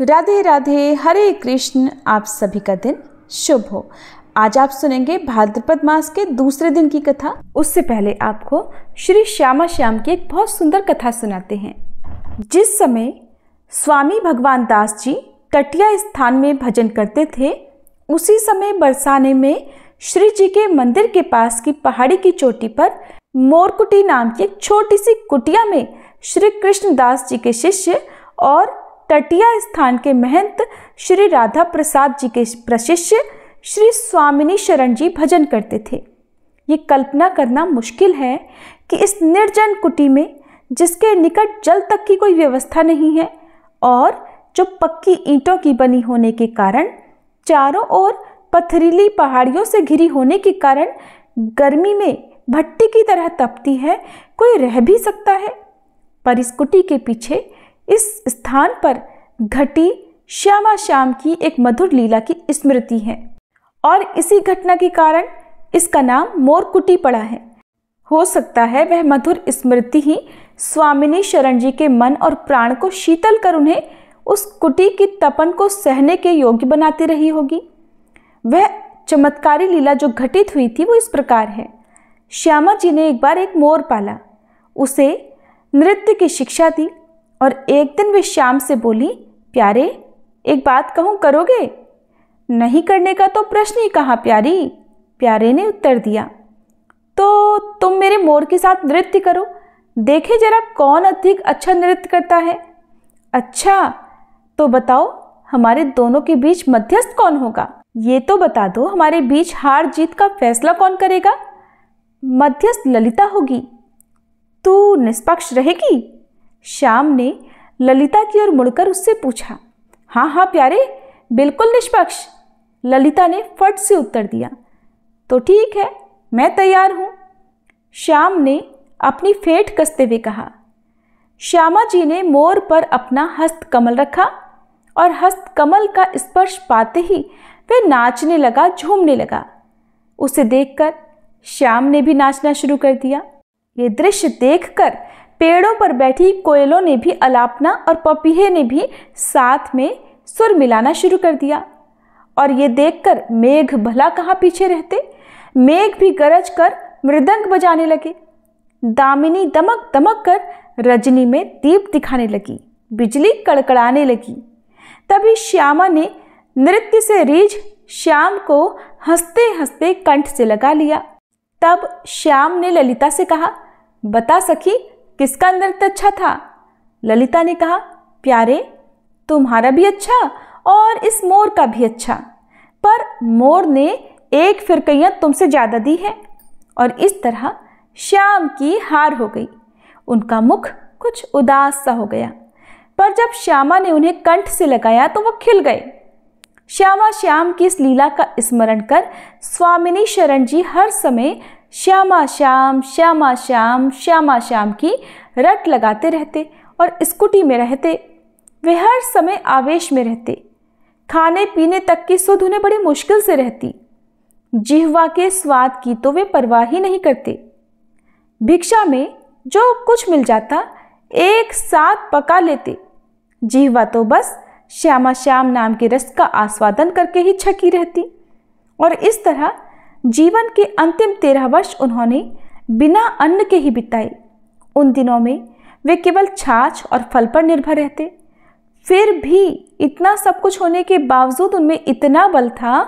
राधे राधे, हरे कृष्ण। आप सभी का दिन शुभ हो। आज आप सुनेंगे भाद्रपद मास के दूसरे दिन की कथा। उससे पहले आपको श्री श्यामा श्याम की एक बहुत सुंदर कथा सुनाते हैं। जिस समय स्वामी भगवान दास जी कटिया स्थान में भजन करते थे, उसी समय बरसाने में श्री जी के मंदिर के पास की पहाड़ी की चोटी पर मोरकुटी नाम की एक छोटी सी कुटिया में श्री कृष्णदास जी के शिष्य और तटिया स्थान के महंत श्री राधा प्रसाद जी के प्रशिष्य श्री स्वामिनी शरण जी भजन करते थे। ये कल्पना करना मुश्किल है कि इस निर्जन कुटी में, जिसके निकट जल तक की कोई व्यवस्था नहीं है और जो पक्की ईंटों की बनी होने के कारण चारों ओर पथरीली पहाड़ियों से घिरी होने के कारण गर्मी में भट्टी की तरह तपती है, कोई रह भी सकता है। पर इस कुटी के पीछे इस स्थान पर घटी श्यामा श्याम की एक मधुर लीला की स्मृति है और इसी घटना के कारण इसका नाम मोरकुटी पड़ा है। हो सकता है वह मधुर स्मृति ही स्वामिनी शरण जी के मन और प्राण को शीतल कर उन्हें उस कुटी की तपन को सहने के योग्य बनाती रही होगी। वह चमत्कारी लीला जो घटित हुई थी वो इस प्रकार है। श्यामा जी ने एक बार एक मोर पाला, उसे नृत्य की शिक्षा दी और एक दिन वे श्याम से बोली, प्यारे एक बात कहूँ, करोगे? नहीं करने का तो प्रश्न ही कहाँ प्यारी, प्यारे ने उत्तर दिया। तो तुम मेरे मोर के साथ नृत्य करो, देखे जरा कौन अधिक अच्छा नृत्य करता है। अच्छा तो बताओ हमारे दोनों के बीच मध्यस्थ कौन होगा? ये तो बता दो हमारे बीच हार जीत का फैसला कौन करेगा? मध्यस्थ ललिता होगी। तू निष्पक्ष रहेगी? श्याम ने ललिता की ओर मुड़कर उससे पूछा। हाँ हाँ प्यारे, बिल्कुल निष्पक्ष, ललिता ने फट से उत्तर दिया। तो ठीक है, मैं तैयार हूं, श्याम ने अपनी फेंट कसते हुए कहा। श्यामा जी ने मोर पर अपना हस्त कमल रखा और हस्त कमल का स्पर्श पाते ही वह नाचने लगा, झूमने लगा। उसे देखकर श्याम ने भी नाचना शुरू कर दिया। ये दृश्य देखकर पेड़ों पर बैठी कोयलों ने भी अलापना और पपीहे ने भी साथ में सुर मिलाना शुरू कर दिया। और ये देखकर मेघ भला कहाँ पीछे रहते, मेघ भी गरज कर मृदंग बजाने लगे। दामिनी दमक दमक कर रजनी में दीप दिखाने लगी, बिजली कड़कड़ाने लगी। तभी श्यामा ने नृत्य से रीझ श्याम को हंसते हंसते कंठ से लगा लिया। तब श्याम ने ललिता से कहा, बता सखी किसका नृत्य अच्छा था? ललिता ने कहा, प्यारे तुम्हारा भी अच्छा और इस मोर का भी अच्छा, पर मोर ने एक फिरकैया तुमसे ज्यादा दी है। और इस तरह श्याम की हार हो गई। उनका मुख कुछ उदास सा हो गया, पर जब श्यामा ने उन्हें कंठ से लगाया तो वह खिल गए। श्यामा श्याम की इस लीला का स्मरण कर स्वामिनी शरण जी हर समय श्यामा श्याम श्यामा श्याम श्यामा श्याम की रट लगाते रहते और स्कूटी में रहते। वे हर समय आवेश में रहते। खाने पीने तक की सुध उन्हें बड़ी मुश्किल से रहती। जिह्वा के स्वाद की तो वे परवाह ही नहीं करते। भिक्षा में जो कुछ मिल जाता एक साथ पका लेते। जिह्वा तो बस श्यामा श्याम नाम के रस का आस्वादन करके ही छकी रहती। और इस तरह जीवन के अंतिम 13 वर्ष उन्होंने बिना अन्न के ही बिताए। उन दिनों में वे केवल छाछ और फल पर निर्भर रहते। फिर भी इतना सब कुछ होने के बावजूद उनमें इतना बल था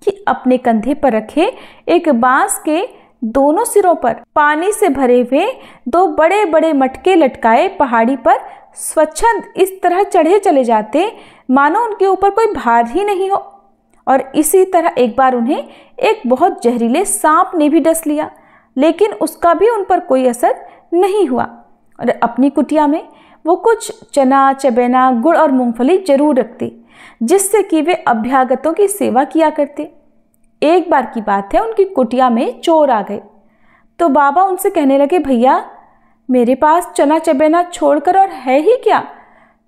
कि अपने कंधे पर रखे एक बांस के दोनों सिरों पर पानी से भरे हुए 2 बड़े बड़े मटके लटकाए पहाड़ी पर स्वच्छंद इस तरह चढ़े चले जाते मानो उनके ऊपर कोई भार ही नहीं हो। और इसी तरह एक बार उन्हें एक बहुत जहरीले सांप ने भी डस लिया, लेकिन उसका भी उन पर कोई असर नहीं हुआ। और अपनी कुटिया में वो कुछ चना चबेना गुड़ और मूंगफली जरूर रखते, जिससे कि वे अभ्यागतों की सेवा किया करते। एक बार की बात है, उनकी कुटिया में चोर आ गए तो बाबा उनसे कहने लगे, भैया मेरे पास चना चबेना छोड़कर और है ही क्या,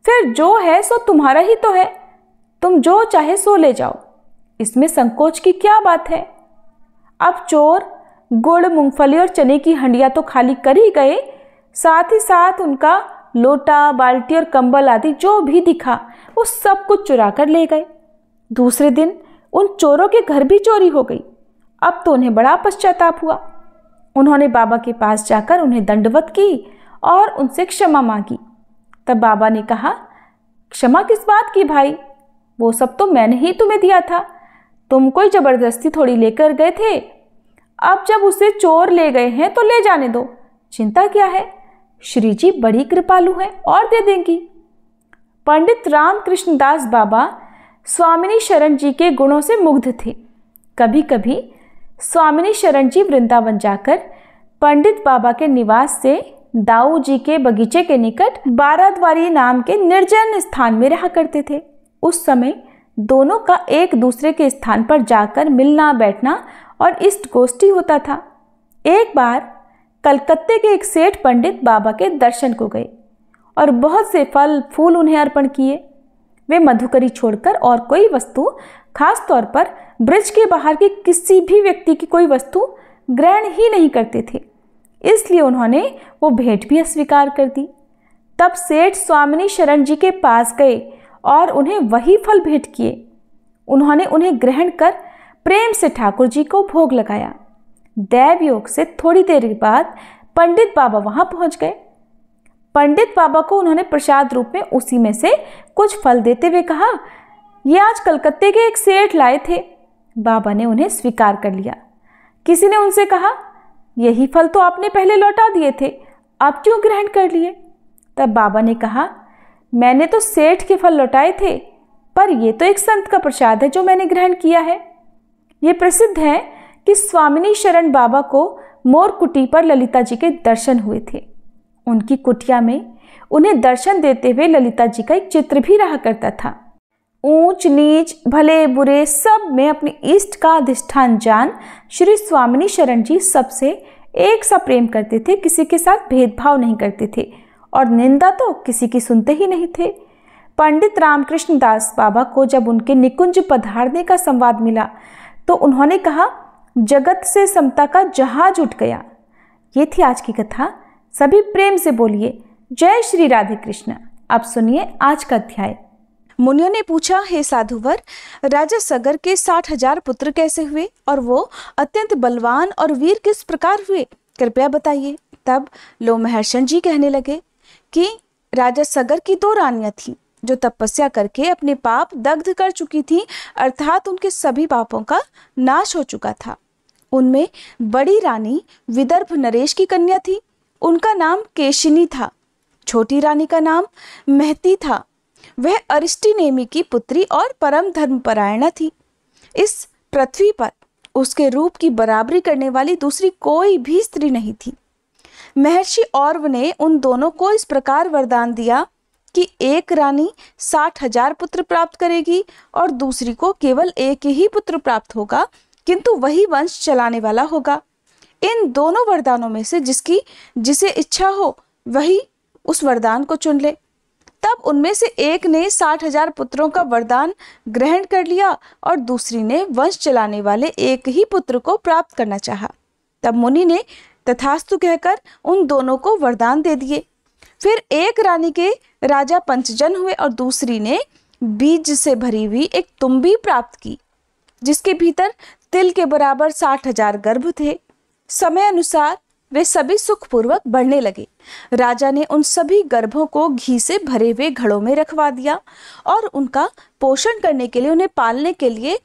फिर जो है सो तुम्हारा ही तो है, तुम जो चाहे सो ले जाओ, इसमें संकोच की क्या बात है। अब चोर गुड़ मूंगफली और चने की हंडिया तो खाली कर ही गए, साथ ही साथ उनका लोटा, बाल्टी और कंबल आदि जो भी दिखा वो सब कुछ चुरा कर ले गए। दूसरे दिन उन चोरों के घर भी चोरी हो गई। अब तो उन्हें बड़ा पश्चाताप हुआ। उन्होंने बाबा के पास जाकर उन्हें दंडवत की और उनसे क्षमा मांगी। तब बाबा ने कहा, क्षमा किस बात की भाई, वो सब तो मैंने ही तुम्हें दिया था, तुम कोई जबरदस्ती थोड़ी लेकर गए थे। अब जब उसे चोर ले गए हैं तो ले जाने दो, चिंता क्या है, श्री जी बड़ी कृपालु हैं और दे देंगी। पंडित रामकृष्ण दास बाबा स्वामिनी शरण जी के गुणों से मुग्ध थे। कभी कभी स्वामिनी शरण जी वृंदावन जाकर पंडित बाबा के निवास से दाऊ जी के बगीचे के निकट बाराद्वारी नाम के निर्जन स्थान में रहा करते थे। उस समय दोनों का एक दूसरे के स्थान पर जाकर मिलना बैठना और इष्ट गोष्ठी होता था। एक बार कलकत्ते के एक सेठ पंडित बाबा के दर्शन को गए और बहुत से फल फूल उन्हें अर्पण किए। वे मधुकरी छोड़कर और कोई वस्तु, खास तौर पर ब्रज के बाहर के किसी भी व्यक्ति की कोई वस्तु ग्रहण ही नहीं करते थे, इसलिए उन्होंने वो भेंट भी अस्वीकार कर दी। तब सेठ स्वामिनी शरण जी के पास गए और उन्हें वही फल भेंट किए। उन्होंने उन्हें ग्रहण कर प्रेम से ठाकुर जी को भोग लगाया। दैव योग से थोड़ी देर बाद पंडित बाबा वहां पहुंच गए। पंडित बाबा को उन्होंने प्रसाद रूप में उसी में से कुछ फल देते हुए कहा, ये आज कलकत्ते के एक सेठ लाए थे। बाबा ने उन्हें स्वीकार कर लिया। किसी ने उनसे कहा, यही फल तो आपने पहले लौटा दिए थे, आप क्यों ग्रहण कर लिए? तब बाबा ने कहा, मैंने तो सेठ के फल लौटाए थे, पर यह तो एक संत का प्रसाद है जो मैंने ग्रहण किया है। ये प्रसिद्ध है कि स्वामिनी शरण बाबा को मोर कुटी पर ललिता जी के दर्शन हुए थे। उनकी कुटिया में उन्हें दर्शन देते हुए ललिता जी का एक चित्र भी रहा करता था। ऊंच नीच भले बुरे सब में अपने इष्ट का अधिष्ठान जान श्री स्वामिनी शरण जी सबसे एक सा प्रेम करते थे, किसी के साथ भेदभाव नहीं करते थे और निंदा तो किसी की सुनते ही नहीं थे। पंडित रामकृष्ण दास बाबा को जब उनके निकुंज पधारने का संवाद मिला तो उन्होंने कहा, जगत से समता का जहाज उठ गया। ये थी आज की कथा। सभी प्रेम से बोलिए जय श्री राधे कृष्ण। अब सुनिए आज का अध्याय। मुनियों ने पूछा, हे साधुवर, राजा सगर के 60,000 पुत्र कैसे हुए और वो अत्यंत बलवान और वीर किस प्रकार हुए, कृपया बताइए। तब लोमहर्षण जी कहने लगे कि राजा सगर की 2 रानियां थीं जो तपस्या करके अपने पाप दग्ध कर चुकी थी, अर्थात उनके सभी पापों का नाश हो चुका था। उनमें बड़ी रानी विदर्भ नरेश की कन्या थी, उनका नाम केशिनी था। छोटी रानी का नाम महती था, वह अरिष्टिनेमि की पुत्री और परम धर्मपरायणा थी। इस पृथ्वी पर उसके रूप की बराबरी करने वाली दूसरी कोई भी स्त्री नहीं थी। महर्षि औरव ने उन दोनों को इस प्रकार वरदान दिया कि एक रानी 60,000 पुत्र प्राप्त करेगी और दूसरी को केवल एक ही पुत्र प्राप्त होगा, किंतु वही वंश चलाने वाला होगा। इन दोनों वरदानों में से जिसे इच्छा हो वही उस वरदान को चुन ले। तब उनमें से एक ने 60,000 पुत्रों का वरदान ग्रहण कर लिया और दूसरी ने वंश चलाने वाले एक ही पुत्र को प्राप्त करना चाहा। तब मुनि ने तथास्तु कहकर उन दोनों को वरदान दे दिए। फिर एक रानी के राजा पंचजन हुए और दूसरी ने बीज से भरी हुई एक तुम्बी प्राप्त की, जिसके भीतर तिल के बराबर 60,000 गर्भ थे। समय अनुसार वे सभी सुखपूर्वक बढ़ने लगे। राजा ने उन सभी गर्भों को घी से भरे हुए घड़ों में रखवा दिया और उनका पोषण करने के लिए, उन्हें पालने के लिए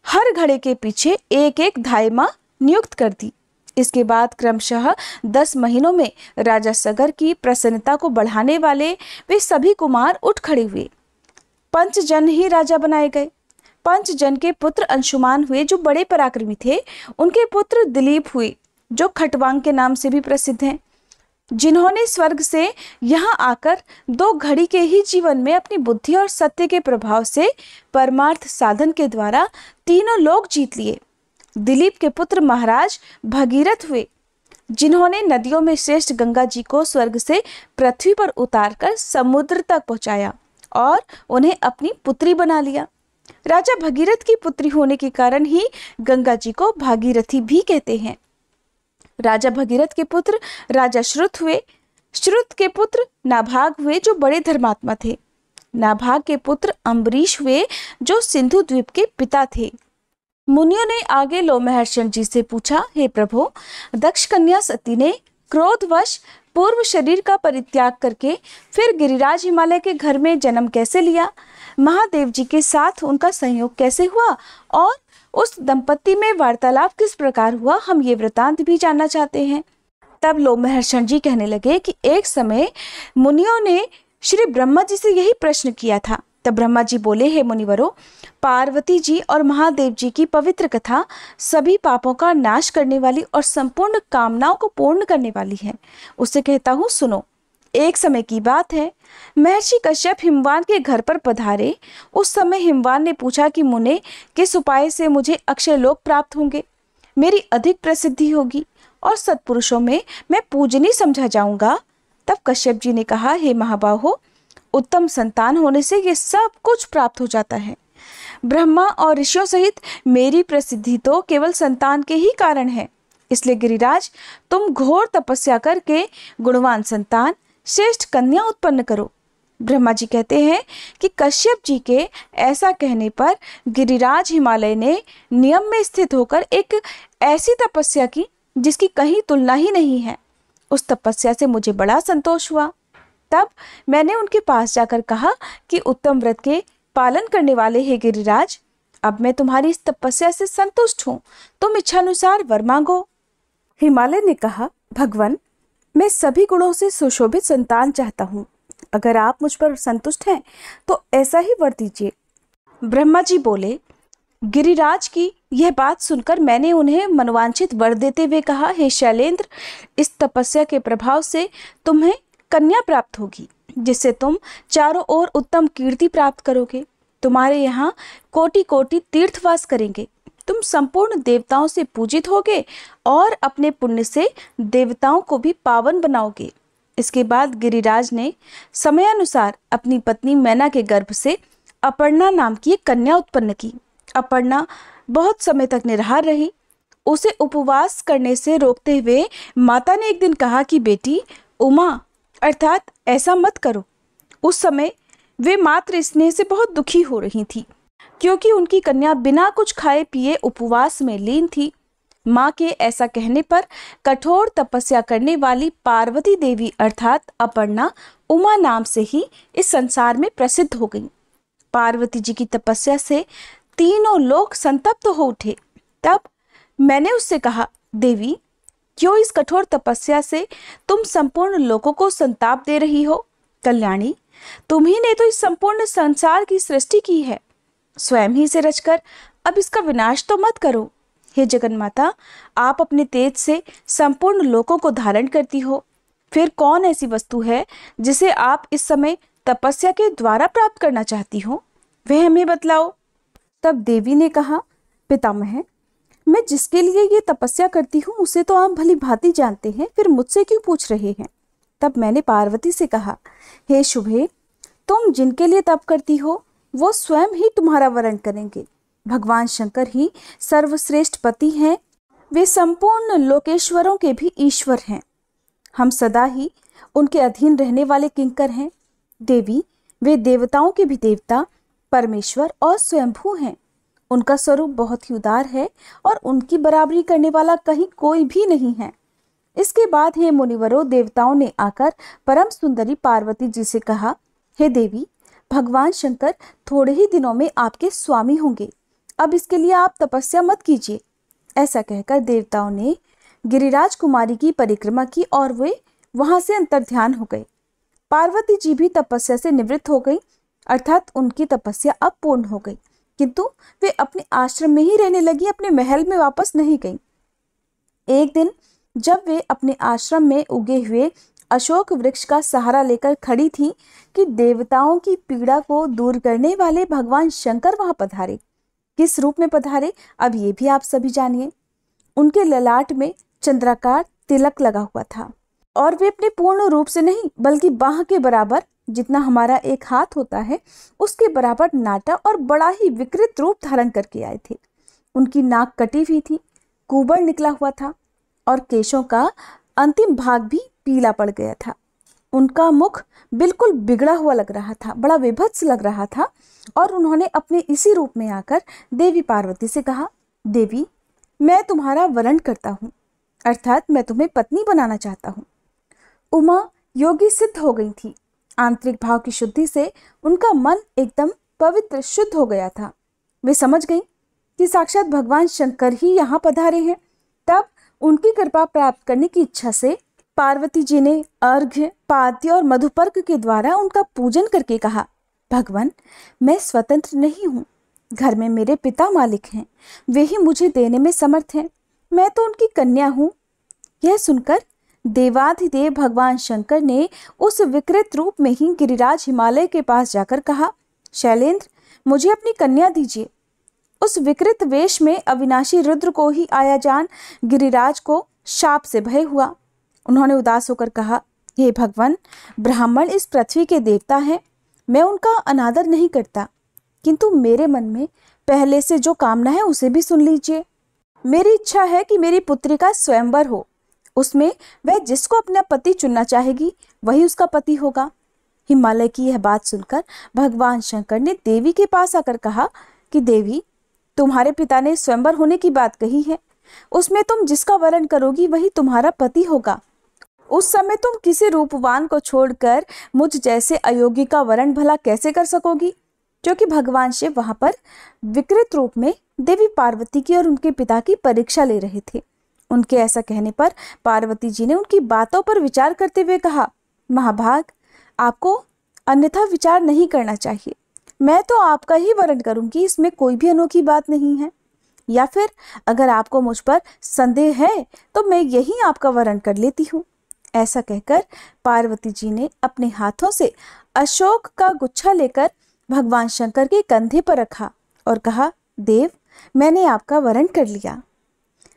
हर घड़े के पीछे एक एक धायमा नियुक्त कर दी। इसके बाद क्रमशः 10 महीनों में राजा सगर की प्रसन्नता को बढ़ाने वाले वे सभी कुमार उठ खड़े हुए। पंचजन ही राजा बनाए गए। पंचजन के पुत्र अंशुमान हुए जो बड़े पराक्रमी थे। उनके पुत्र दिलीप हुए जो खटवांग के नाम से भी प्रसिद्ध हैं, जिन्होंने स्वर्ग से यहाँ आकर 2 घड़ी के ही जीवन में अपनी बुद्धि और सत्य के प्रभाव से परमार्थ साधन के द्वारा तीनों लोक जीत लिए। दिलीप के पुत्र महाराज भगीरथ हुए, जिन्होंने नदियों में श्रेष्ठ गंगा जी को स्वर्ग से पृथ्वी पर उतारकर समुद्र तक पहुंचाया और उन्हें अपनी पुत्री बना लिया। राजा भगीरथ की पुत्री होने के कारण ही गंगा जी को भागीरथी भी कहते हैं। राजा भगीरथ के पुत्र राजा श्रुत हुए, श्रुत के पुत्र नाभाग हुए जो बड़े धर्मात्मा थे। नाभाग के पुत्र अम्बरीश हुए जो सिंधु द्वीप के पिता थे। मुनियों ने आगे लोमहर्षण जी से पूछा, हे प्रभु, दक्ष कन्या सती ने क्रोधवश पूर्व शरीर का परित्याग करके फिर गिरिराज हिमालय के घर में जन्म कैसे लिया? महादेव जी के साथ उनका संयोग कैसे हुआ और उस दंपत्ति में वार्तालाप किस प्रकार हुआ? हम ये वृतांत भी जानना चाहते हैं। तब लोमहर्षण जी कहने लगे कि एक समय मुनियों ने श्री ब्रह्मा जी से यही प्रश्न किया था। तब ब्रह्मा जी बोले, हे मुनिवरों, पार्वती जी और महादेव जी की पवित्र कथा सभी पापों का नाश करने वाली और संपूर्ण कामनाओं को पूर्ण करने वाली है। उससे कहता हूँ, सुनो। एक समय की बात है, महर्षि कश्यप हिमवान के घर पर पधारे। उस समय हिमवान ने पूछा कि मुने, किस उपाय से मुझे अक्षय लोक प्राप्त होंगे, मेरी अधिक प्रसिद्धि होगी और सत्पुरुषों में मैं पूजनीय समझा जाऊंगा। तब कश्यप जी ने कहा, हे महाबाहो, उत्तम संतान होने से ये सब कुछ प्राप्त हो जाता है। ब्रह्मा और ऋषियों सहित मेरी प्रसिद्धि तो केवल संतान के ही कारण है। इसलिए गिरिराज, तुम घोर तपस्या करके गुणवान संतान, श्रेष्ठ कन्या उत्पन्न करो। ब्रह्मा जी कहते हैं कि कश्यप जी के ऐसा कहने पर गिरिराज हिमालय ने नियम में स्थित होकर एक ऐसी तपस्या की जिसकी कहीं तुलना ही नहीं है। उस तपस्या से मुझे बड़ा संतोष हुआ। तब मैंने उनके पास जाकर कहा कि उत्तम व्रत के पालन करने वाले हे गिरिराज, अब मैं तुम्हारी इस तपस्या से संतुष्ट हूँ, तुम इच्छानुसार वर मांगो। हिमालय ने कहा, भगवान, मैं सभी गुणों से सुशोभित संतान चाहता हूँ। अगर आप मुझ पर संतुष्ट हैं तो ऐसा ही वर दीजिए। ब्रह्मा जी बोले, गिरिराज की यह बात सुनकर मैंने उन्हें मनोवांछित वर देते हुए कहा, हे शैलेंद्र, इस तपस्या के प्रभाव से तुम्हें कन्या प्राप्त होगी, जिससे तुम चारों ओर उत्तम कीर्ति प्राप्त करोगे। तुम्हारे यहाँ कोटि कोटि तीर्थवास करेंगे। तुम संपूर्ण देवताओं से पूजित होगे और अपने पुण्य से देवताओं को भी पावन बनाओगे। इसके बाद गिरिराज ने समयानुसार अपनी पत्नी मैना के गर्भ से अपर्णा नाम की एक कन्या उत्पन्न की। अपर्णा बहुत समय तक निराहार रही। उसे उपवास करने से रोकते हुए माता ने एक दिन कहा कि बेटी उमा, अर्थात ऐसा मत करो। उस समय वे मात्र स्नेह से बहुत दुखी हो रही थी, क्योंकि उनकी कन्या बिना कुछ खाए पिए उपवास में लीन थी। माँ के ऐसा कहने पर कठोर तपस्या करने वाली पार्वती देवी अर्थात अपर्णा उमा नाम से ही इस संसार में प्रसिद्ध हो गई। पार्वती जी की तपस्या से तीनों लोग संतप्त हो उठे। तब मैंने उससे कहा, देवी, क्यों इस कठोर तपस्या से तुम संपूर्ण लोगों को संताप दे रही हो? कल्याणी, तुम्ही ने तो इस संपूर्ण संसार की सृष्टि की है, स्वयं ही से रचकर अब इसका विनाश तो मत करो। हे जगन्माता, आप अपने तेज से संपूर्ण लोकों को धारण करती हो, फिर कौन ऐसी वस्तु है जिसे आप इस समय तपस्या के द्वारा प्राप्त करना चाहती हो, वह हमें बतलाओ। तब देवी ने कहा, पितामह, मैं जिसके लिए ये तपस्या करती हूँ उसे तो आप भली भांति जानते हैं, फिर मुझसे क्यों पूछ रहे हैं? तब मैंने पार्वती से कहा, हे शुभे, तुम जिनके लिए तप करती हो वो स्वयं ही तुम्हारा वरण करेंगे। भगवान शंकर ही सर्वश्रेष्ठ पति हैं, वे संपूर्ण लोकेश्वरों के भी ईश्वर हैं। हम सदा ही उनके अधीन रहने वाले किंकर हैं। देवी, वे देवताओं के भी देवता, परमेश्वर और स्वयंभू हैं। उनका स्वरूप बहुत ही उदार है और उनकी बराबरी करने वाला कहीं कोई भी नहीं है। इसके बाद हे मुनिवरों, देवताओं ने आकर परम सुंदरी पार्वती जी से कहा, हे देवी, भगवान शंकर थोड़े ही दिनों में आपके स्वामी होंगे, अब इसके लिए आप तपस्या मत कीजिए। ऐसा कहकर देवताओं ने गिरिराज कुमारी की परिक्रमा की और वे वहां से अंतर्ध्यान हो गए। पार्वती जी भी तपस्या से निवृत्त हो गई, अर्थात उनकी तपस्या अब पूर्ण हो गई, किंतु वे अपने आश्रम में ही रहने लगी, अपने महल में वापस नहीं गई। एक दिन जब वे अपने आश्रम में उगे हुए अशोक वृक्ष का सहारा लेकर खड़ी थी कि देवताओं की पीड़ा को दूर करने वाले भगवान शंकर वहां पधारे। किस रूप में पधारे, अब ये भी आप सभी जानिए। उनके ललाट में चंद्राकार तिलक लगा हुआ था और वे अपने पूर्ण रूप से नहीं बल्कि बाह के बराबर, जितना हमारा एक हाथ होता है उसके बराबर नाटा और बड़ा ही विकृत रूप धारण करके आए थे। उनकी नाक कटी हुई थी, कुबड़ निकला हुआ था और केशों का अंतिम भाग भी पीला पड़ गया था। उनका मुख बिल्कुल बिगड़ा हुआ लग रहा था, बड़ा विभत्स लग रहा था। और उन्होंने अपने इसी रूप में आकर देवी पार्वती से कहा, देवी, मैं तुम्हारा वरण करता हूँ, अर्थात मैं तुम्हें पत्नी बनाना चाहता हूँ। उमा योगी सिद्ध हो गई थी। आंतरिक भाव की शुद्धि से उनका मन एकदम पवित्र शुद्ध हो गया था। वे समझ गई कि साक्षात भगवान शंकर ही यहाँ पधारे हैं। तब उनकी कृपा प्राप्त करने की इच्छा से पार्वती जी ने अर्घ्य, पाद्य और मधुपर्क के द्वारा उनका पूजन करके कहा, भगवान, मैं स्वतंत्र नहीं हूँ। घर में मेरे पिता मालिक हैं, वे ही मुझे देने में समर्थ हैं। मैं तो उनकी कन्या हूँ। यह सुनकर देवाधिदेव भगवान शंकर ने उस विकृत रूप में ही गिरिराज हिमालय के पास जाकर कहा, शैलेंद्र, मुझे अपनी कन्या दीजिए। उस विकृत वेश में अविनाशी रुद्र को ही आया जान गिरिराज को शाप से भय हुआ। उन्होंने उदास होकर कहा, हे भगवान, ब्राह्मण इस पृथ्वी के देवता हैं, मैं उनका अनादर नहीं करता, किंतु मेरे मन में पहले से जो कामना है उसे भी सुन लीजिए। मेरी इच्छा है कि मेरी पुत्री का स्वयंवर हो, उसमें वह जिसको अपना पति चुनना चाहेगी वही उसका पति होगा। हिमालय की यह बात सुनकर भगवान शंकर ने देवी के पास आकर कहा कि देवी, तुम्हारे पिता ने स्वयंवर होने की बात कही है, उसमें तुम जिसका वरण करोगी वही तुम्हारा पति होगा। उस समय तुम किसी रूपवान को छोड़कर मुझ जैसे अयोग्य का वरण भला कैसे कर सकोगी? क्योंकि भगवान शिव वहां पर विकृत रूप में देवी पार्वती की और उनके पिता की परीक्षा ले रहे थे। उनके ऐसा कहने पर पार्वती जी ने उनकी बातों पर विचार करते हुए कहा, महाभाग, आपको अन्यथा विचार नहीं करना चाहिए। मैं तो आपका ही वरण करूंगी, इसमें कोई भी अनोखी बात नहीं है। या फिर अगर आपको मुझ पर संदेह है तो मैं यही आपका वरण कर लेती हूँ। ऐसा कहकर पार्वती जी ने अपने हाथों से अशोक का गुच्छा लेकर भगवान शंकर के कंधे पर रखा और कहा, देव, मैंने आपका वरण कर लिया।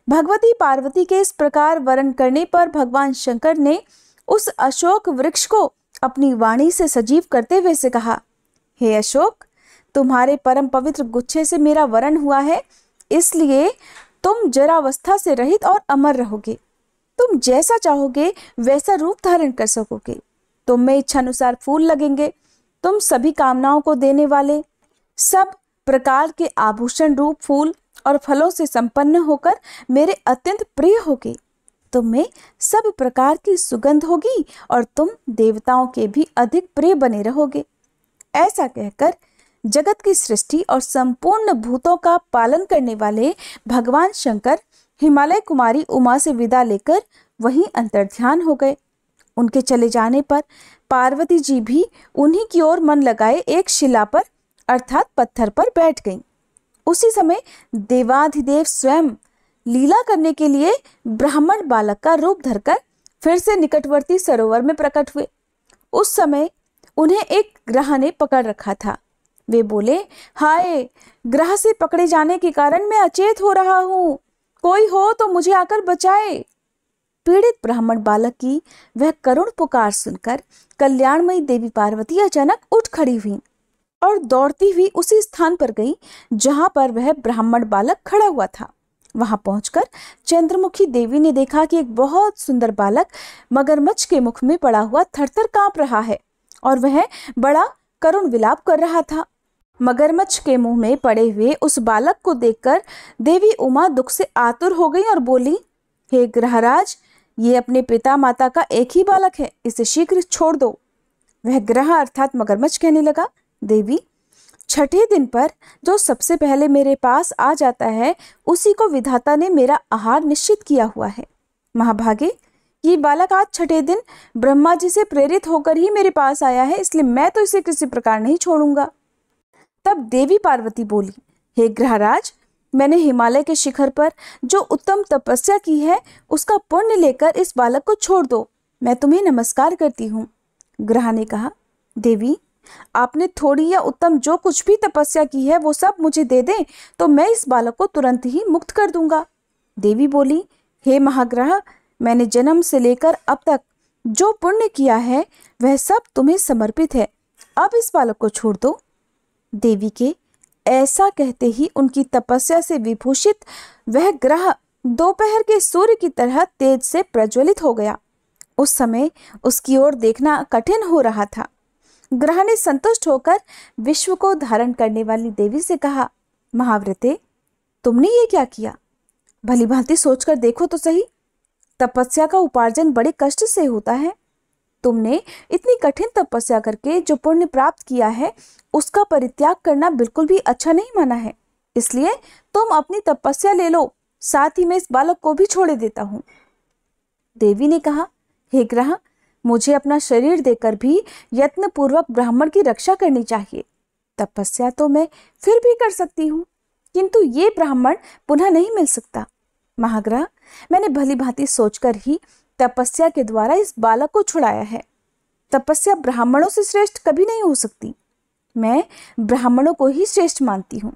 भगवती पार्वती के इस प्रकार वरण करने पर भगवान शंकर ने उस अशोक वृक्ष को अपनी वाणी से सजीव करते हुए से कहा, हे अशोक, तुम्हारे परम पवित्र गुच्छे से मेरा वरण हुआ है, इसलिए तुम जरावस्था से रहित और अमर रहोगे। तुम जैसा चाहोगे वैसा रूप धारण कर सकोगे। तुम में इच्छानुसार फूल लगेंगे। तुम सभी कामनाओं को देने वाले सब प्रकार के आभूषण रूप फूल और फलों से संपन्न होकर मेरे अत्यंत प्रिय होगे। तुम में सब प्रकार की सुगंध होगी और तुम देवताओं के भी अधिक प्रिय बने रहोगे। ऐसा कहकर जगत की सृष्टि और संपूर्ण भूतों का पालन करने वाले भगवान शंकर हिमालय कुमारी उमा से विदा लेकर वहीं अंतर्ध्यान हो गए। उनके चले जाने पर पार्वती जी भी उन्हीं की ओर मन लगाए एक शिला पर अर्थात पत्थर पर बैठ गईं। उसी समय देवाधिदेव स्वयं लीला करने के लिए ब्राह्मण बालक का रूप धरकर फिर से निकटवर्ती सरोवर में प्रकट हुए। उस समय उन्हें एक ग्रह ने पकड़ रखा था। वे बोले, हाय, ग्रह से पकड़े जाने के कारण मैं अचेत हो रहा हूँ, कोई हो तो मुझे आकर बचाए। पीड़ित ब्राह्मण बालक की वह करुण पुकार सुनकर कल्याणमयी देवी पार्वती अचानक उठ खड़ी हुई और दौड़ती हुई उसी स्थान पर गई जहां पर वह ब्राह्मण बालक खड़ा हुआ था। वहां पहुंचकर चंद्रमुखी देवी ने देखा कि एक बहुत सुंदर बालक मगरमच्छ के मुख में पड़ा हुआ थरथर कांप रहा है और वह बड़ा करुण विलाप कर रहा था। मगरमच्छ के मुंह में पड़े हुए उस बालक को देखकर देवी उमा दुख से आतुर हो गई और बोली, हे ग्रहराज, ये अपने पिता माता का एक ही बालक है, इसे शीघ्र छोड़ दो। वह ग्रह अर्थात मगरमच्छ कहने लगा, देवी, छठे दिन पर जो सबसे पहले मेरे पास आ जाता है उसी को विधाता ने मेरा आहार निश्चित किया हुआ है। महाभागे, ये बालक आज छठे दिन ब्रह्मा जी से प्रेरित होकर ही मेरे पास आया है, इसलिए मैं तो इसे किसी प्रकार नहीं छोड़ूंगा। तब देवी पार्वती बोली, हे ग्रहराज, मैंने हिमालय के शिखर पर जो उत्तम तपस्या की है उसका पुण्य लेकर इस बालक को छोड़ दो, मैं तुम्हें नमस्कार करती हूँ। ग्रह ने कहा, देवी, आपने थोड़ी या उत्तम जो कुछ भी तपस्या की है वो सब मुझे दे दें तो मैं इस बालक को तुरंत ही मुक्त कर दूंगा। देवी बोली, हे महाग्रह, मैंने जन्म से लेकर अब तक जो पुण्य किया है वह सब तुम्हें समर्पित है, अब इस बालक को छोड़ दो। देवी के ऐसा कहते ही उनकी तपस्या से विभूषित वह ग्रह दोपहर के सूर्य की तरह तेज से प्रज्वलित हो गया। उस समय उसकी ओर देखना कठिन हो रहा था। ग्रह ने संतुष्ट होकर विश्व को धारण करने वाली देवी से कहा, महाव्रते, तुमने ये क्या किया? भली भांति सोचकर देखो तो सही। तपस्या का उपार्जन बड़े कष्ट से होता है। तुमने इतनी कठिन तपस्या करके जो पुण्य प्राप्त किया है उसका परित्याग करना बिल्कुल भी अच्छा नहीं माना है। इसलिए तुम अपनी तपस्या ले लो, साथ ही मैं इस बालक को भी छोड़े देता हूँ। देवी ने कहा, हे ग्रह, मुझे अपना शरीर देकर भी यत्न पूर्वक ब्राह्मण की रक्षा करनी चाहिए। तपस्या तो मैं फिर भी कर सकती हूँ, किंतु ये ब्राह्मण पुनः नहीं मिल सकता। महाग्रह, मैंने भली भांति सोचकर ही तपस्या के द्वारा इस बालक को छुड़ाया है। तपस्या ब्राह्मणों से श्रेष्ठ कभी नहीं हो सकती। मैं ब्राह्मणों को ही श्रेष्ठ मानती हूँ।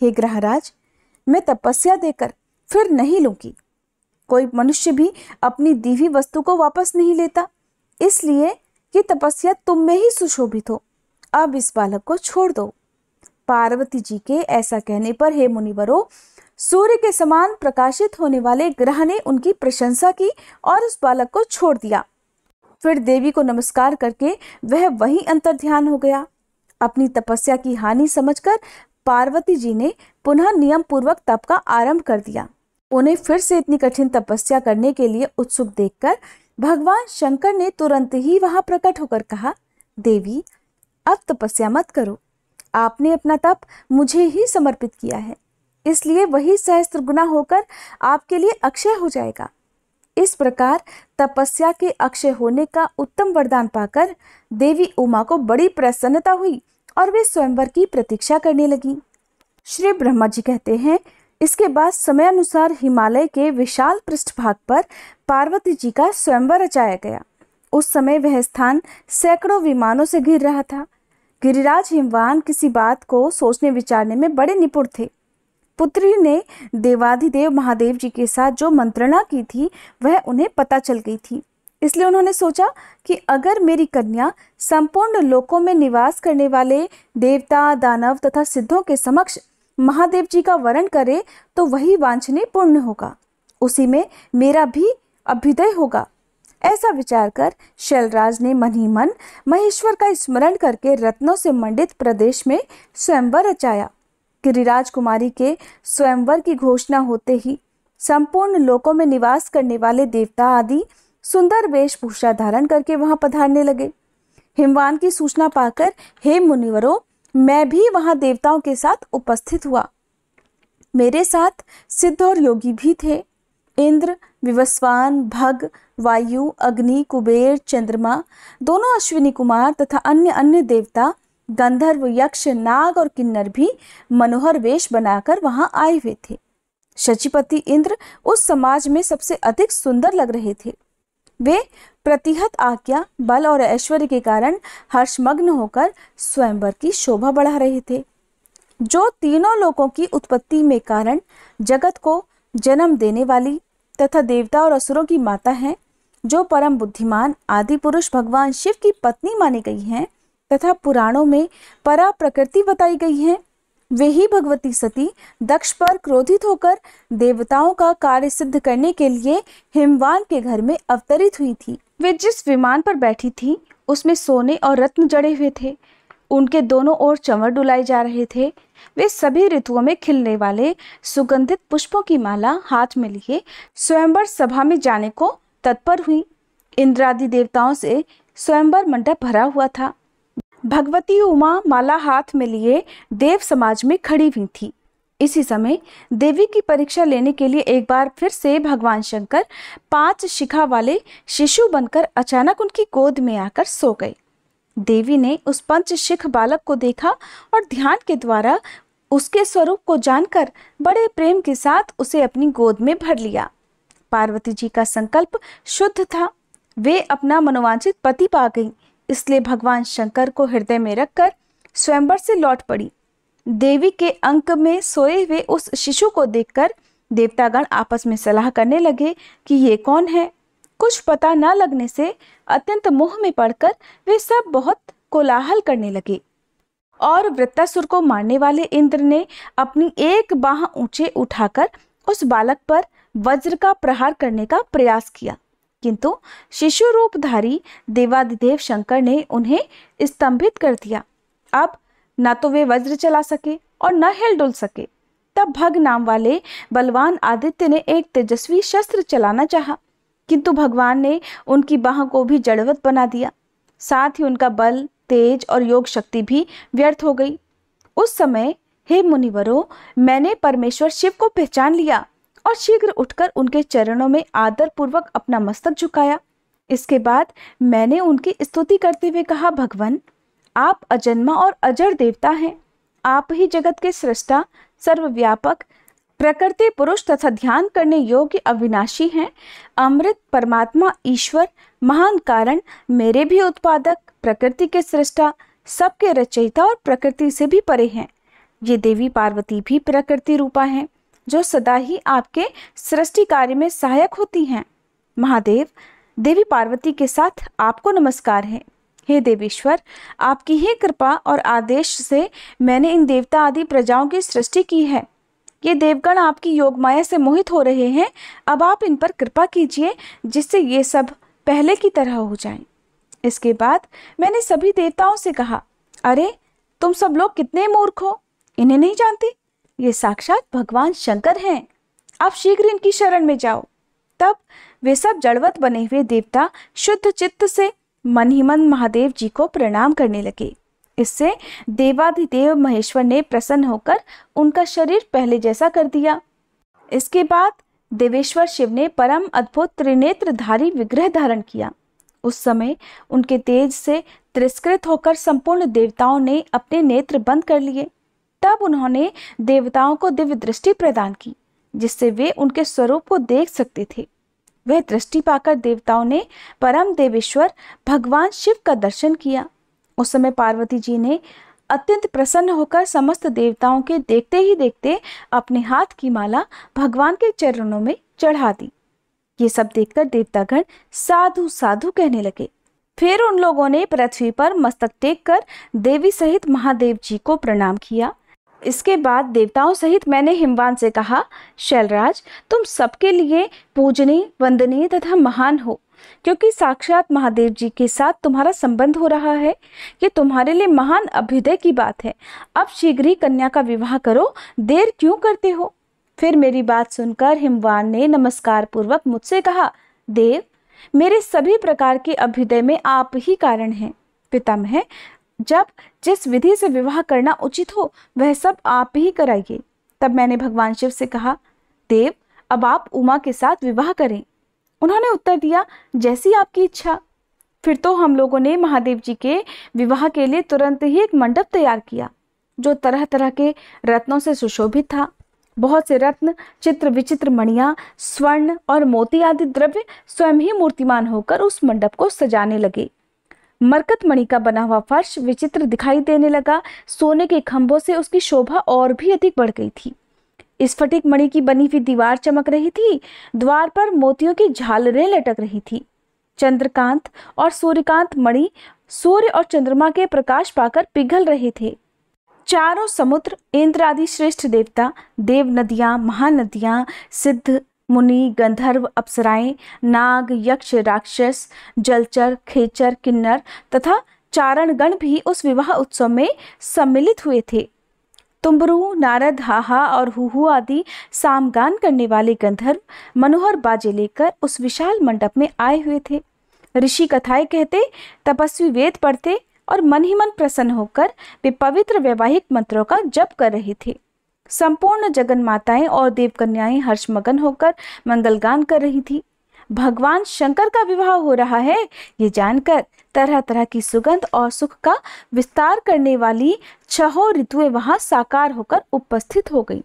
हे ग्रहराज, मैं तपस्या देकर फिर नहीं लूंगी। कोई मनुष्य भी अपनी दी हुई वस्तु को वापस नहीं लेता, इसलिए ये तपस्या तुम में ही सुशोभित हो। अब इस बालक को छोड़ दो। पार्वती जी के ऐसा कहने पर हे मुनिवरों, सूर्य के समान प्रकाशित होने वाले ग्रह ने उनकी प्रशंसा की और उस बालक को छोड़ दिया। फिर देवी को नमस्कार करके वह वहीं अंतर्ध्यान हो गया। अपनी तपस्या की हानि समझकर पार्वती जी ने पुनः नियम पूर्वक तप का आरंभ कर दिया। उन्हें फिर से इतनी कठिन तपस्या करने के लिए उत्सुक देखकर भगवान शंकर ने तुरंत ही वहां प्रकट होकर कहा, देवी, अब तपस्या मत करो। आपने अपना तप मुझे ही समर्पित किया है, इसलिए वही सहस्त्र गुना होकर आपके लिए अक्षय हो जाएगा। इस प्रकार तपस्या के अक्षय होने का उत्तम वरदान पाकर देवी उमा को बड़ी प्रसन्नता हुई और वे स्वयंवर की प्रतीक्षा करने लगी। श्री ब्रह्मा जी कहते हैं, इसके बाद समयानुसार हिमालय के विशाल पृष्ठभाग पर पार्वती जी का स्वयंवर रचाया गया। उस समय वह स्थान सैकड़ों विमानों से घिर रहा था। गिरिराज हिमवान किसी बात को सोचने विचारने में बड़े निपुण थे। पुत्री ने देवाधिदेव महादेव जी के साथ जो मंत्रणा की थी वह उन्हें पता चल गई थी। इसलिए उन्होंने सोचा कि अगर मेरी कन्या संपूर्ण लोकों में निवास करने वाले देवता, दानव तथा सिद्धों के समक्ष महादेव जी का वरण करे तो वही वांछनीय पूर्ण होगा, उसी में मेरा भी अभ्युदय होगा। ऐसा विचार कर शैलराज ने मन ही मन महेश्वर का स्मरण करके रत्नों से मंडित प्रदेश में स्वयंवर रचाया। गिरिराज कुमारी के स्वयंवर की घोषणा होते ही संपूर्ण लोकों में निवास करने वाले देवता आदि सुंदर वेशभूषा धारण करके वहां पधारने लगे। हिमवान की सूचना पाकर हे मुनिवरों, मैं भी वहां देवताओं के साथ उपस्थित हुआ। मेरे साथ सिद्ध और योगी भी थे। इंद्र, विवस्वान, भग, वायु, अग्नि, कुबेर, चंद्रमा, दोनों अश्विनी कुमार तथा अन्य अन्य देवता, गंधर्व, यक्ष, नाग और किन्नर भी मनोहर वेश बनाकर वहां आए हुए थे। शचीपति इंद्र उस समाज में सबसे अधिक सुंदर लग रहे थे। वे प्रतिहत आज्ञा, बल और ऐश्वर्य के कारण हर्षमग्न होकर स्वयंवर की शोभा बढ़ा रहे थे। जो तीनों लोकों की उत्पत्ति में कारण, जगत को जन्म देने वाली तथा देवता और असुरों की माता हैं, जो परम बुद्धिमान आदि पुरुष भगवान शिव की पत्नी मानी गई हैं तथा पुराणों में परा प्रकृति बताई गई है, वे ही भगवती सती दक्ष पर क्रोधित होकर देवताओं का कार्य सिद्ध करने के लिए हिमवान के घर में अवतरित हुई थी। वे जिस विमान पर बैठी थी उसमें सोने और रत्न जड़े हुए थे। उनके दोनों ओर चंवर डुलाए जा रहे थे। वे सभी ऋतुओं में खिलने वाले सुगंधित पुष्पों की माला हाथ में लिए स्वयंवर सभा में जाने को तत्पर हुई। इंद्रादि देवताओं से स्वयंवर मंडप भरा हुआ था। भगवती उमा माला हाथ में लिए देव समाज में खड़ी हुई थी। इसी समय देवी की परीक्षा लेने के लिए एक बार फिर से भगवान शंकर 5 शिखा वाले शिशु बनकर अचानक उनकी गोद में आकर सो गए। देवी ने उस पंचशिख बालक को देखा और ध्यान के द्वारा उसके स्वरूप को जानकर बड़े प्रेम के साथ उसे अपनी गोद में भर लिया। पार्वती जी का संकल्प शुद्ध था। वे अपना मनोवांछित पति पा गईं, इसलिए भगवान शंकर को हृदय में रखकर स्वयंवर से लौट पड़ी। देवी के अंक में सोए हुए उस शिशु को देखकर देवतागण आपस में सलाह करने लगे कि ये कौन है। कुछ पता न लगने से अत्यंत मोह में पड़कर वे सब बहुत कोलाहल करने लगे और वृत्तासुर को मारने वाले इंद्र ने अपनी एक बाह ऊंचे उठाकर उस बालक पर वज्र का प्रहार करने का प्रयास किया, किंतु शिशु रूपधारी देवादिदेव शंकर ने उन्हें स्तंभित कर दिया। अब न तो वे वज्र चला सके और न हिल डुल सके। तब भग नाम वाले बलवान आदित्य ने एक तेजस्वी शस्त्र चलाना चाहा, किंतु भगवान ने उनकी बाह को भी जड़वत बना दिया। साथ ही उनका बल, तेज और योग शक्ति भी व्यर्थ हो गई। उस समय हे मुनिवरों, मैंने परमेश्वर शिव को पहचान लिया और शीघ्र उठकर उनके चरणों में आदर पूर्वक अपना मस्तक झुकाया। इसके बाद मैंने उनकी स्तुति करते हुए कहा, भगवान, आप अजन्मा और अजर देवता हैं। आप ही जगत के सृष्टा, सर्वव्यापक, प्रकृति पुरुष तथा ध्यान करने योग्य अविनाशी हैं। अमृत परमात्मा ईश्वर, महान कारण, मेरे भी उत्पादक, प्रकृति के सृष्टा, सबके रचयिता और प्रकृति से भी परे हैं। ये देवी पार्वती भी प्रकृति रूपा हैं, जो सदा ही आपके सृष्टि कार्य में सहायक होती हैं। महादेव, देवी पार्वती के साथ आपको नमस्कार है। हे देवेश्वर, आपकी ही कृपा और आदेश से मैंने इन देवता आदि प्रजाओं की सृष्टि की है। ये देवगण आपकी योग माया से मोहित हो रहे हैं। अब आप इन पर कृपा कीजिए, जिससे ये सब पहले की तरह हो जाएं। इसके बाद मैंने सभी देवताओं से कहा, अरे तुम सब लोग कितने मूर्ख हो, इन्हें नहीं जानते? ये साक्षात भगवान शंकर हैं। आप शीघ्र इनकी शरण में जाओ। तब वे सब जड़वत बने हुए देवता शुद्ध चित्त से मन ही मन महादेव जी को प्रणाम करने लगे। इससे देवाधिदेव महेश्वर ने प्रसन्न होकर उनका शरीर पहले जैसा कर दिया। इसके बाद देवेश्वर शिव ने परम अद्भुत त्रिनेत्रधारी विग्रह धारण किया। उस समय उनके तेज से तिरस्कृत होकर संपूर्ण देवताओं ने अपने नेत्र बंद कर लिए। तब उन्होंने देवताओं को दिव्य दृष्टि प्रदान की, जिससे वे उनके स्वरूप को देख सकते थे। वह दृष्टि पाकर देवताओं ने परम देवेश्वर भगवान शिव का दर्शन किया। उस समय पार्वती जी ने अत्यंत प्रसन्न होकर समस्त देवताओं के देखते ही देखते अपने हाथ की माला भगवान के चरणों में चढ़ा दी। ये सब देखकर देवतागण साधु साधु कहने लगे। फिर उन लोगों ने पृथ्वी पर मस्तक टेक कर देवी सहित महादेव जी को प्रणाम किया। इसके बाद देवताओं सहित मैंने हिमवान से कहा, शैलराज, तुम सबके लिए पूजनीय, वंदनीय तथा महान हो, क्योंकि साक्षात महादेव जी के साथ तुम्हारा संबंध हो रहा है। ये तुम्हारे लिए महान अभ्युदय की बात है। अब शीघ्र ही कन्या का विवाह करो, देर क्यों करते हो? फिर मेरी बात सुनकर हिमवान ने नमस्कार पूर्वक मुझसे कहा, देव, मेरे सभी प्रकार के अभ्युदय में आप ही कारण हैं। पितामह, जब जिस विधि से विवाह करना उचित हो वह सब आप ही कराइए। तब मैंने भगवान शिव से कहा, देव, अब आप उमा के साथ विवाह करें। उन्होंने उत्तर दिया, जैसी आपकी इच्छा। फिर तो हम लोगों ने महादेव जी के विवाह के लिए तुरंत ही एक मंडप तैयार किया, जो तरह तरह के रत्नों से सुशोभित था। बहुत से रत्न, चित्र विचित्र मणियां, स्वर्ण और मोती आदि द्रव्य स्वयं ही मूर्तिमान होकर उस मंडप को सजाने लगे। मरकत मणि का बना हुआ फर्श विचित्र दिखाई देने लगा। सोने के खंभों से उसकी शोभा और भी अधिक बढ़ गई थी। स्फटिक मणि की बनी हुई दीवार चमक रही थी। द्वार पर मोतियों की झालरें लटक रही थी। चंद्रकांत और सूर्यकांत मणि सूर्य और चंद्रमा के प्रकाश पाकर पिघल रहे थे। चारों समुद्र, इंद्र आदि श्रेष्ठ देवता, देव नदियां, महानदियां, सिद्ध, मुनि, गंधर्व, अप्सराएं, नाग, यक्ष, राक्षस, जलचर, खेचर, किन्नर तथा चारणगण भी उस विवाह उत्सव में सम्मिलित हुए थे। तुम्बरू, नारद, हाहा और हुहू आदि सामगान करने वाले गंधर्व मनोहर बाजे लेकर उस विशाल मंडप में आए हुए थे। ऋषि कथाएं कहते, तपस्वी वेद पढ़ते और मन ही मन प्रसन्न होकर वे पवित्र वैवाहिक मंत्रों का जप कर रहे थे। संपूर्ण जगन माताएं और देवकन्याएं हर्षमगन होकर मंगलगान कर रही थी। भगवान शंकर का विवाह हो रहा है, ये जानकर तरह तरह की सुगंध और सुख का विस्तार करने वाली छहों ऋतुएं वहां साकार होकर उपस्थित हो गई।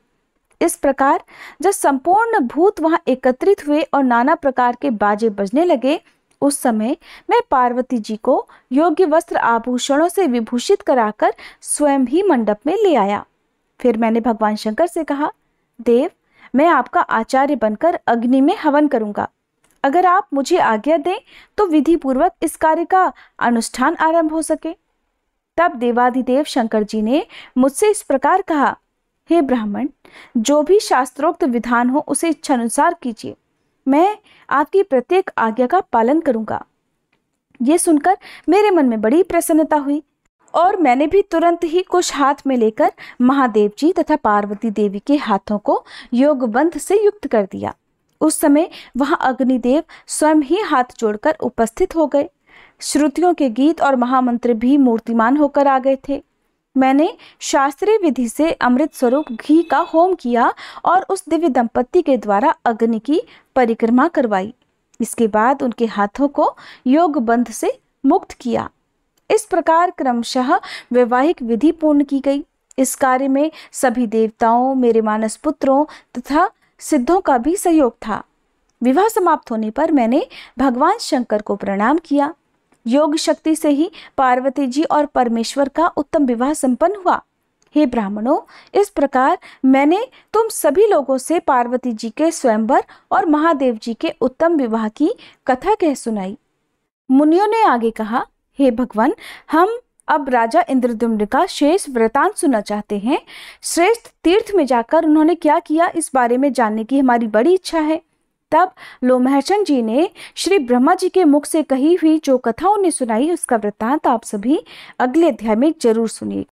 इस प्रकार जब संपूर्ण भूत वहां एकत्रित हुए और नाना प्रकार के बाजे बजने लगे, उस समय मैं पार्वती जी को योग्य वस्त्र आभूषणों से विभूषित कराकर स्वयं ही मंडप में ले आया। फिर मैंने भगवान शंकर से कहा, देव, मैं आपका आचार्य बनकर अग्नि में हवन करूंगा। अगर आप मुझे आज्ञा दें तो विधि पूर्वक इस कार्य का अनुष्ठान आरंभ हो सके। तब देवाधिदेव शंकर जी ने मुझसे इस प्रकार कहा, हे ब्राह्मण, जो भी शास्त्रोक्त विधान हो उसे इच्छानुसार कीजिए। मैं आपकी प्रत्येक आज्ञा का पालन करूंगा। ये सुनकर मेरे मन में बड़ी प्रसन्नता हुई और मैंने भी तुरंत ही कुछ हाथ में लेकर महादेव जी तथा पार्वती देवी के हाथों को योगबंध से युक्त कर दिया। उस समय वहां अग्निदेव स्वयं ही हाथ जोड़कर उपस्थित हो गए। श्रुतियों के गीत और महामंत्र भी मूर्तिमान होकर आ गए थे। मैंने शास्त्रीय विधि से अमृत स्वरूप घी का होम किया और उस दिव्य दंपत्ति के द्वारा अग्नि की परिक्रमा करवाई। इसके बाद उनके हाथों को योगबंध से मुक्त किया। इस प्रकार क्रमशः वैवाहिक विधि पूर्ण की गई। इस कार्य में सभी देवताओं, मेरे मानस पुत्रों तथा सिद्धों का भी सहयोग था। विवाह समाप्त होने पर मैंने भगवान शंकर को प्रणाम किया। योग शक्ति से ही पार्वती जी और परमेश्वर का उत्तम विवाह संपन्न हुआ। हे ब्राह्मणों, इस प्रकार मैंने तुम सभी लोगों से पार्वती जी के स्वयंवर और महादेव जी के उत्तम विवाह की कथा कह सुनाई। मुनियों ने आगे कहा, हे भगवान, हम अब राजा इंद्रद्युम्न का शेष वृतांत सुनना चाहते हैं। श्रेष्ठ तीर्थ में जाकर उन्होंने क्या किया, इस बारे में जानने की हमारी बड़ी इच्छा है। तब लोमहर्षण जी ने श्री ब्रह्मा जी के मुख से कही हुई जो कथा उन्हें सुनाई, उसका वृतांत आप सभी अगले अध्याय में जरूर सुनिए।